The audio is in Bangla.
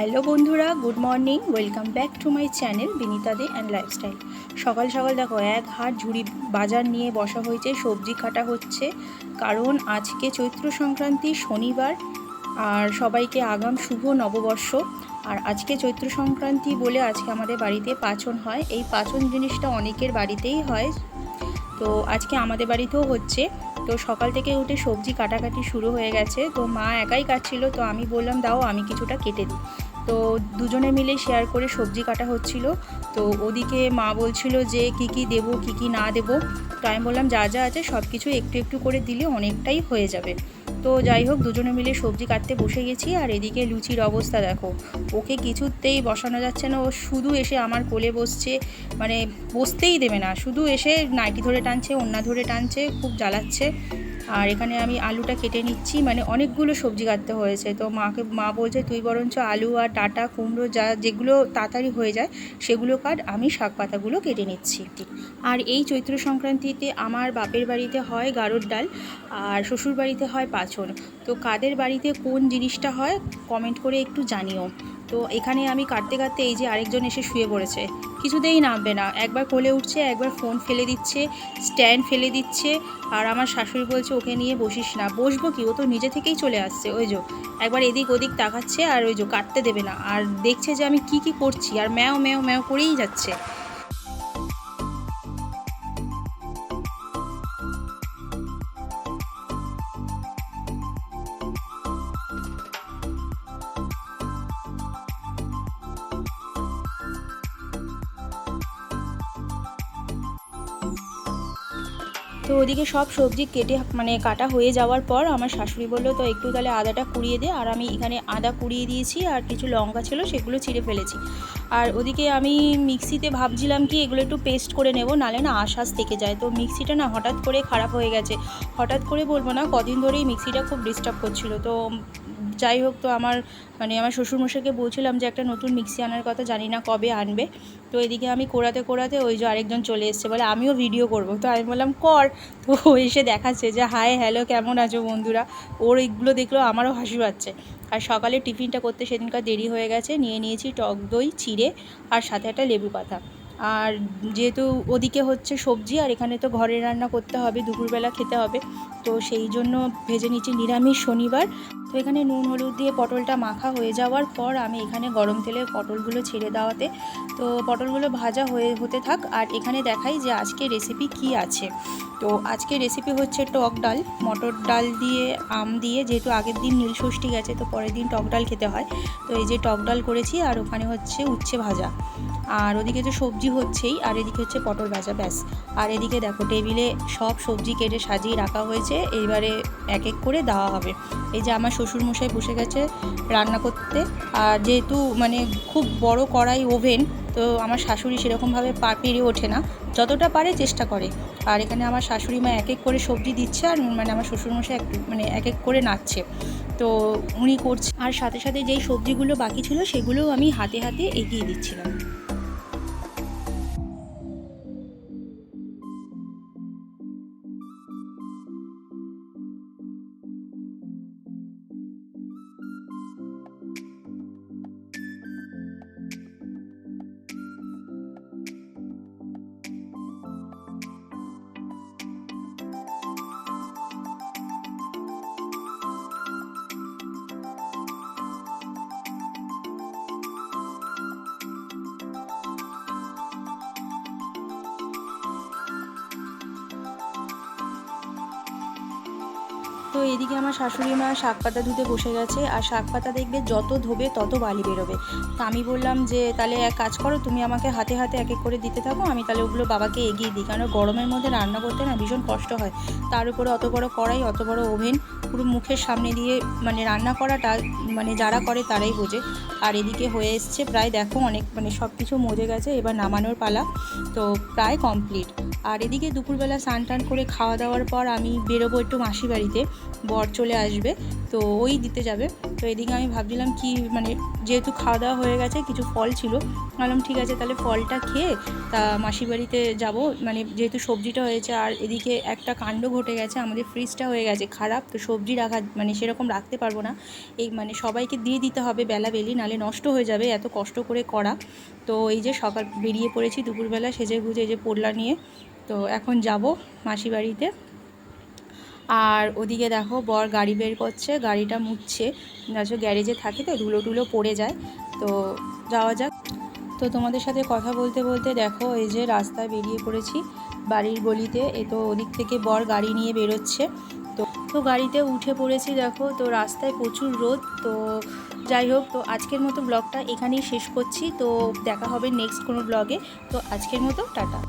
হ্যালো বন্ধুরা, good morning. Welcome back to my channel Binita Dey and lifestyle. সকাল সকাল দেখো এক হাট ঝুড়ি বাজার নিয়ে বসা হয়েছে, সবজি কাটা হচ্ছে। কারণ আজকে চৈত্র সংক্রান্তি, শনিবার, আর সবাইকে আগাম শুভ নববর্ষ। আর আজকে চৈত্র সংক্রান্তি বলে আজকে আমাদের বাড়িতে পাচন হয়। এই পাচন জিনিসটা অনেকের বাড়িতেই হয়, তো আজকে আমাদের বাড়িতেও হচ্ছে। তো সকাল থেকে উঠে সবজি কাটাকাটি শুরু হয়ে গেছে। তো মা একাই কাটছিল, তো আমি বললাম দাও আমি কিছুটা কেটে দিই। তো দুজনে মিলে শেয়ার করে সবজি কাটা হচ্ছিল। তো ওদিকে মা বলছিল যে কি কি দেবো কি কি না দেবো। তো আমি বললাম যা যা আছে সব কিছু একটু একটু করে দিলে অনেকটাই হয়ে যাবে। তো যাই হোক, দুজনে মিলে সবজি কাটতে বসে গেছি। আর এদিকে লুচির অবস্থা দেখো, ওকে কিছুতেই বসানো যাচ্ছে না। ও শুধু এসে আমার কোলে বসছে, মানে বসতেই দেবে না, শুধু এসে নাইটি ধরে টানছে, ওড়না ধরে টানছে, খুব জ্বালাচ্ছে। আর এখানে আমি আলুটা কেটে নিচ্ছি, মানে অনেকগুলো সবজি কাটতে হয়েছে। তো মা বলছে তুই বরঞ্চ আলু আর ডাঁটা কুমড়ো যেগুলো তাড়াতাড়ি হয়ে যায় সেগুলো কাট, আমি শাক পাতাগুলো কেটে নিচ্ছি। আর এই চৈত্র সংক্রান্তিতে আমার বাপের বাড়িতে হয় গাড়ুর ডাল, আর শ্বশুর বাড়িতে হয় পাঁচন। তো কাদের বাড়িতে কোন জিনিসটা হয় কমেন্ট করে একটু জানিও। তো এখানে আমি কাটতে কাটতে এই যে আরেকজন এসে শুয়ে পড়েছে, কিছুতেই নামবে না, একবার কোলে উঠছে, একবার ফোন ফেলে দিচ্ছে, স্ট্যান্ড ফেলে দিচ্ছে। আর আমার শাশুড়ি বলছে ওকে নিয়ে বসিস না। বসবো কি, ও তো নিজে থেকেই চলে আসছে। ওই যে একবার এদিক ওদিক তাকাচ্ছে, আর ওই যে কাটতে দেবে না, আর দেখছে যে আমি কি কি করছি, আর ম্যাও ম্যাও ম্যাও করেই যাচ্ছে। তো ওদিকে সব সবজি কেটে মানে কাটা হয়ে যাওয়ার পর আমার শাশুড়ি বললো তো একটু তাহলে আদাটা কুড়িয়ে দে। আর আমি এখানে আদা কুড়িয়ে দিয়েছি, আর কিছু লঙ্কা ছিল সেগুলো ছিঁড়ে ফেলেছি। আর ওদিকে আমি মিক্সিতে ভাবছিলাম কি এগুলো একটু পেস্ট করে নেব, নাহলে না আঁশ থেকে যায়। তো মিক্সিটা না হঠাৎ করে খারাপ হয়ে গেছে। হঠাৎ করে বলবো না, কদিন ধরেই মিক্সিটা খুব ডিস্টার্ব করছিল। তো যাই হোক, তো আমার শ্বশুরমশাইকে বলছিলাম যে একটা নতুন মিক্সি আনার কথা, জানি না কবে আনবে। তো এদিকে আমি কোরাতে কোরাতে ওই যে আরেকজন চলে এসছে, বলে আমিও ভিডিও করব। তো আমি বললাম কর। তো এসে দেখাচ্ছে যে হাই হ্যালো কেমন আছো বন্ধুরা। ওর এইগুলো দেখলেও আমারও হাসি পাচ্ছে। আর সকালে টিফিনটা করতে সেদিনকার দেরি হয়ে গেছে, নিয়ে নিয়েছি টক দই চিড়ে, আর সাথে একটা লেবু পাতা। আর যেহেতু ওদিকে হচ্ছে সবজি, আর এখানে তো ঘরে রান্না করতে হবে, দুপুরবেলা খেতে হবে, তো সেই জন্য ভেজে নিচ্ছি নিরামিষ শনিবার। তো এখানে নুন হলুদ দিয়ে পটলটা মাখা হয়ে যাওয়ার পর আমি এখানে গরম তেলে পটলগুলো ছেড়ে দেওয়াতে তো পটলগুলো ভাজা হতে থাক। আর এখানে দেখাই যে আজকে রেসিপি কি আছে। তো আজকে রেসিপি হচ্ছে টক ডাল, মটর ডাল দিয়ে আম দিয়ে, যেহেতু আগের দিন নীলষষ্ঠী গেছে তো পরের দিন টক ডাল খেতে হয়। তো এই যে টক ডাল করেছি, আর ওখানে হচ্ছে উচ্ছে ভাজা, আর ওদিকে তো সবজি হচ্ছেই, আর এদিকে হচ্ছে পটল ভাজা, ব্যাস। আর এদিকে দেখো টেবিলে সব সবজি কেটে সাজিয়ে রাখা হয়েছে, এইবারে এক এক করে দেওয়া হবে। এই যে আমার শ্বশুরমশাই বসে গেছে রান্না করতে। আর যেহেতু মানে খুব বড় কড়াই ওভেন, তো আমার শাশুড়ি সেরকমভাবে পেরে ওঠে না, যতটা পারে চেষ্টা করে। আর এখানে আমার শাশুড়ি মা এক এক করে সবজি দিচ্ছে, আর আমার শ্বশুরমশাই এক এক করে নাড়ছে। তো উনি করছে, আর সাথে সাথে যেই সবজিগুলো বাকি ছিল সেগুলোও আমি হাতে হাতে এগিয়ে দিচ্ছিলাম। তো এদিকে আমার শাশুড়ি মা শাক পাতা ধুতে বসে গেছে। আর শাক পাতা দেখবে যত ধোবে তত বালি বেরোবে। তো আমি বললাম যে তাহলে এক কাজ করো, তুমি আমাকে হাতে হাতে এক এক করে দিতে থাকো, আমি তাহলে ওগুলো বাবাকে এগিয়ে দিই। কারণ গরমের মধ্যে রান্না করতে না ভীষণ কষ্ট হয়। তার উপরে অত বড় কড়াই, অত বড় ওভেন, পুরো মুখের সামনে দিয়ে রান্না করাটা যারা করে তারাই বোঝে। আর এদিকে হয়ে এসছে প্রায়, দেখো অনেক সব কিছু মজে গেছে, এবার নামানোর পালা। তো প্রায় কমপ্লিট। আর এদিকে দুপুরবেলা স্নান টান করে খাওয়া দাওয়ার পর আমি বেরোবো একটু মাসি বাড়িতে, বর চলে আসবে তো ওই দিতে যাবে। তো এদিকে আমি ভাবছিলাম কি মানে যেহেতু খাওয়া দাওয়া হয়ে গেছে কিছু ফল ছিল, ভাবলাম ঠিক আছে তাহলে ফলটা খেয়ে তা মাসি বাড়িতে যাব, মানে যেহেতু সবজিটা হয়েছে। আর এদিকে একটা কাণ্ড ঘটে গেছে, আমাদের ফ্রিজটা হয়ে গেছে খারাপ, তো সবজি রাখা মানে সেরকম রাখতে পারবো না, এই মানে সবাইকে দিয়ে দিতে হবে বেলাবেলি, নালে নষ্ট হয়ে যাবে এত কষ্ট করে করা। তো এই যে সকাল বেরিয়ে পড়েছি দুপুরবেলা সেজে গুজে, এই যে পোল্লা নিয়ে, তো এখন যাব মাসি বাড়িতে। আর ওদিকে দেখো বর গাড়ি বের করছে, গাড়িটা মুছছে, আসলে গ্যারেজে থাকে তো ধুলো টুলো পড়ে যায়। তো যাওয়া যাক। তো তোমাদের সাথে কথা বলতে বলতে দেখো এই যে রাস্তায় বেরিয়ে পড়েছি বাড়ির গলিতে, এ তো ওদিক থেকে বর গাড়ি নিয়ে বেরোচ্ছে। তো গাড়িতে উঠে পড়েছি দেখো, তো রাস্তায় প্রচুর রোদ। তো যাই হোক, তো আজকের মতো ব্লগটা এখানেই শেষ করছি, তো দেখা হবে নেক্সট কোনো ব্লগে। তো আজকের মতো টাটা।